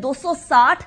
260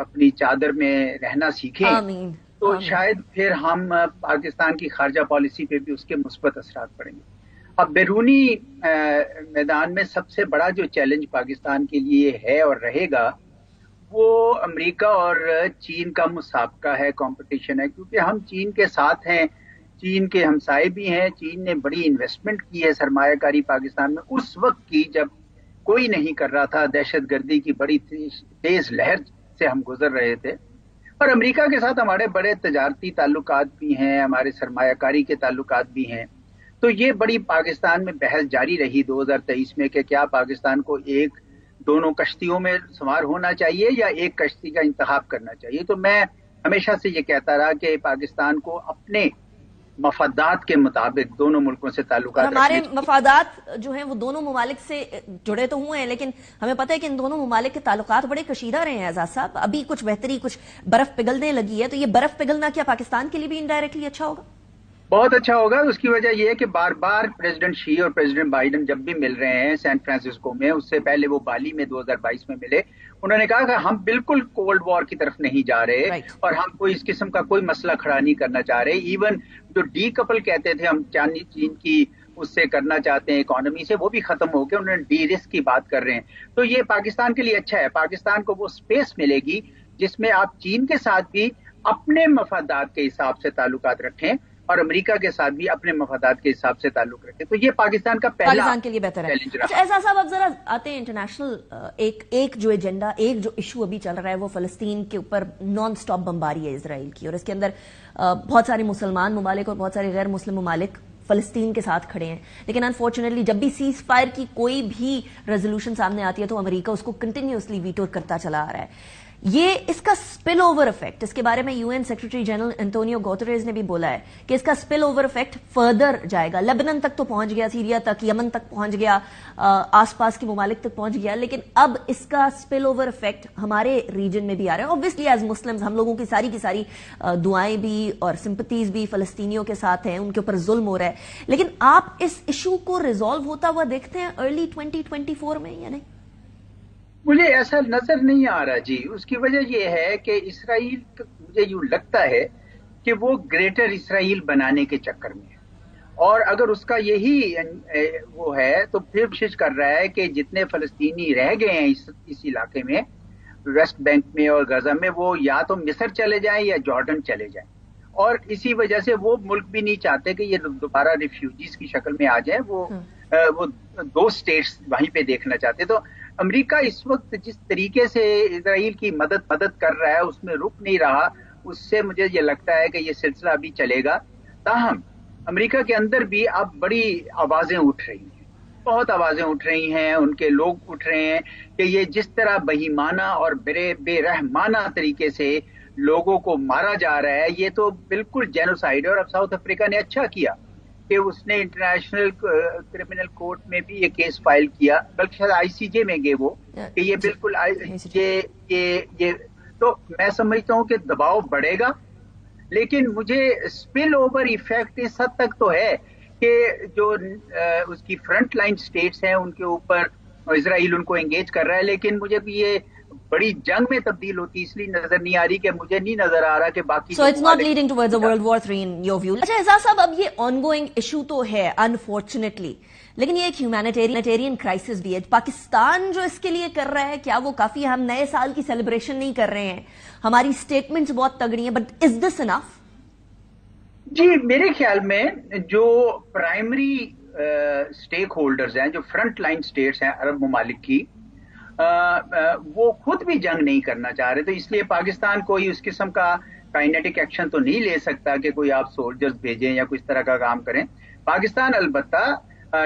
اپنی چادر میں رہنا سیکھیں آمین تو شاید پھر ہم پاکستان کی خارجہ پالیسی پہ بھی اس کے مثبت اثرات پڑیں گے. اب بیرونی میدان میں سب سے بڑا جو چیلنج پاکستان کے لیے ہے اور رہے گا وہ امریکہ اور چین کا مسابقہ ہے، کمپٹیشن ہے، کیونکہ ہم چین کے ساتھ ہیں، چین کے ہمسائے بھی ہیں. چین نے بڑی انویسٹمنٹ کی ہے، سرمایہ کاری پاکستان میں اس وقت کی جب کوئی نہیں کر رہا تھا، دہشت گردی کی بڑی تیز لہر سے ہم گزر رہے تھے. اور امریکہ کے ساتھ ہمارے بڑے تجارتی تعلقات بھی ہیں، ہمارے سرمایہ کاری کے تعلقات بھی ہیں. تو یہ بڑی پاکستان میں بحث جاری رہی 2023 میں کہ کیا پاکستان کو دونوں کشتیوں میں سوار ہونا چاہیے یا ایک کشتی کا انتخاب کرنا چاہیے. تو میں ہمیشہ سے یہ کہتا رہا کہ پاکستان کو اپنے مفادات کے مطابق دونوں ملکوں سے تعلقات رکھنے ہمارے مفادات جو ہیں وہ دونوں ممالک سے جڑے تو ہوئے ہیں، لیکن ہمیں پتہ ہے کہ ان دونوں ممالک کے تعلقات بڑے کشیدہ رہے ہیں. اعزاز صاحب، ابھی کچھ بہتری، کچھ برف پگھلنے لگی ہے، تو یہ برف پگھلنا کیا پاکستان کے لیے بھی انڈائریکٹلی اچھا ہوگا؟ بہت اچھا ہوگا. اس کی وجہ یہ ہے کہ بار بار پریزیڈنٹ شی اور پریزیڈنٹ بائیڈن جب بھی مل رہے ہیں سین فرانسسکو میں، اس سے پہلے وہ بالی میں 2022 میں ملے، انہوں نے کہا کہ ہم بالکل کولڈ وار کی طرف نہیں جا رہے اور ہم کوئی اس قسم کا کوئی مسئلہ کھڑا نہیں کرنا چاہ رہے. ایون جو ڈی کپل کہتے تھے ہم چین کی اس سے کرنا چاہتے ہیں اکانومی سے، وہ بھی ختم ہو کے انہوں نے ڈی رسک کی بات کر رہے ہیں. تو یہ پاکستان کے لیے اچھا ہے. پاکستان کو وہ سپیس ملے گی جس میں آپ چین کے ساتھ بھی اپنے مفادات کے حساب سے تعلقات رکھیں اور امریکہ کے ساتھ بھی اپنے مفادات کے حساب سے تعلق رکھے. تو یہ پاکستان کا پہلا پاکستان کے لیے بہتر ہے. اچھا اعزاز صاحب، اب ذرا آتے ہیں انٹرنیشنل ایک جو ایجنڈا، ایک جو ایشو ابھی چل رہا ہے وہ فلسطین کے اوپر نان سٹاپ بمباری ہے اسرائیل کی، اور اس کے اندر بہت سارے مسلمان ممالک اور بہت سارے غیر مسلم ممالک فلسطین کے ساتھ کھڑے ہیں. لیکن انفارچونیٹلی جب بھی سیز فائر کی کوئی بھی ریزولوشن سامنے آتی ہے تو امریکہ اس کو کنٹینیوسلی ویٹو کرتا چلا آ رہا ہے. یہ اس کا سپل اوور افیکٹ، اس کے بارے میں UN سیکرٹری جنرل انٹونیو گوتریز نے بھی بولا ہے کہ اس کا سپل اوور افیکٹ فردر جائے گا. لبنان تک تو پہنچ گیا، سیریا تک، یمن تک پہنچ گیا، آس پاس کے ممالک تک پہنچ گیا، لیکن اب اس کا سپل اوور افیکٹ ہمارے ریجن میں بھی آ رہا ہے. اوبویسلی ایز مسلمز ہم لوگوں کی ساری دعائیں بھی اور سمپتیز بھی فلسطینیوں کے ساتھ ہیں، ان کے اوپر ظلم ہو رہا ہے. لیکن آپ اس ایشو کو ریزالو ہوتا ہوا دیکھتے ہیں ارلی 2024 میں یا نہیں؟ مجھے ایسا نظر نہیں آ رہا جی. اس کی وجہ یہ ہے کہ اسرائیل، مجھے یوں لگتا ہے کہ وہ گریٹر اسرائیل بنانے کے چکر میں ہے، اور اگر اس کا یہی وہ ہے تو پھر کوشش کر رہا ہے کہ جتنے فلسطینی رہ گئے ہیں اس علاقے میں، ویسٹ بینک میں اور غزہ میں، وہ یا تو مصر چلے جائیں یا جارڈن چلے جائیں. اور اسی وجہ سے وہ ملک بھی نہیں چاہتے کہ یہ دوبارہ ریفیوجیز کی شکل میں آ جائیں. وہ 2 اسٹیٹس وہیں پہ دیکھنا چاہتے. تو امریکہ اس وقت جس طریقے سے اسرائیل کی مدد کر رہا ہے اس میں رک نہیں رہا. اس سے مجھے یہ لگتا ہے کہ یہ سلسلہ ابھی چلے گا. تاہم امریکہ کے اندر بھی اب بڑی آوازیں اٹھ رہی ہیں، بہت آوازیں اٹھ رہی ہیں، ان کے لوگ اٹھ رہے ہیں کہ یہ جس طرح بہیمانہ اور بے رحمانہ طریقے سے لوگوں کو مارا جا رہا ہے، یہ تو بالکل جینوسائیڈ ہے. اور اب ساؤتھ افریقہ نے اچھا کیا کہ اس نے انٹرنیشنل کرمنل کورٹ میں بھی یہ کیس فائل کیا، بلکہ شاید ICJ میں گئے وہ، کہ یہ بالکل یہ تو میں سمجھتا ہوں کہ دباؤ بڑھے گا. لیکن مجھے اسپل اوور ایفیکٹ اس حد تک تو ہے کہ جو اس کی فرنٹ لائن سٹیٹس ہیں ان کے اوپر اسرائیل ان کو انگیج کر رہا ہے. لیکن مجھے بھی یہ بڑی جنگ میں تبدیل ہوتی اس لیے نظر نہیں آ رہی کہ مجھے نہیں نظر آ رہا کہ باقی So it's not leading towards a World War III in your view. اچھا اعزاز صاحب، اب یہ آن گوئنگ ایشو تو ہے انفارچونیٹلی، لیکن یہ ایک ہیومینیٹیرین کرائسس بھی ہے. پاکستان جو اس کے لیے کر رہا ہے، کیا وہ کافی؟ ہم نئے سال کی سیلیبریشن نہیں کر رہے ہیں، ہماری سٹیٹمنٹس بہت تگڑی ہیں، بٹ از دس انف؟ جی میرے خیال میں جو پرائمری سٹیک ہولڈرز ہیں، جو فرنٹ لائن سٹیٹس ہیں عرب ممالک کی، وہ خود بھی جنگ نہیں کرنا چاہ رہے. تو اس لیے پاکستان کوئی اس قسم کا کائنیٹک ایکشن تو نہیں لے سکتا کہ کوئی آپ سولجرز بھیجیں یا کچھ طرح کا کام کریں. پاکستان البتہ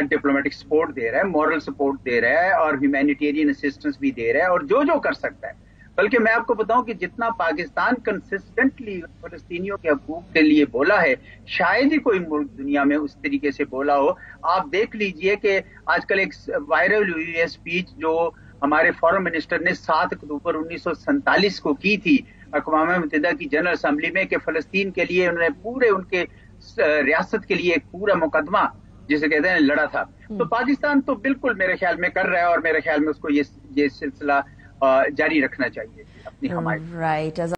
ڈپلومیٹک سپورٹ دے رہا ہے، مورل سپورٹ دے رہا ہے اور ہیومینیٹیرین اسسٹنس بھی دے رہا ہے، اور جو کر سکتا ہے. بلکہ میں آپ کو بتاؤں کہ جتنا پاکستان کنسسٹنٹلی فلسطینیوں کے حقوق کے لیے بولا ہے، شاید ہی کوئی ملک دنیا میں اس طریقے سے بولا ہو. آپ دیکھ لیجئے کہ آج کل ایک وائرل ہوئی ہے اسپیچ جو ہمارے فارن منسٹر نے 7 اکتوبر 1947 کو کی تھی اقوام متحدہ کی جنرل اسمبلی میں، کہ فلسطین کے لیے انہوں نے پورے ان کے ریاست کے لیے ایک پورا مقدمہ جسے کہتے ہیں لڑا تھا. تو پاکستان تو بالکل میرے خیال میں کر رہا ہے، اور میرے خیال میں اس کو یہ سلسلہ جاری رکھنا چاہیے اپنی حمایت. رائٹ.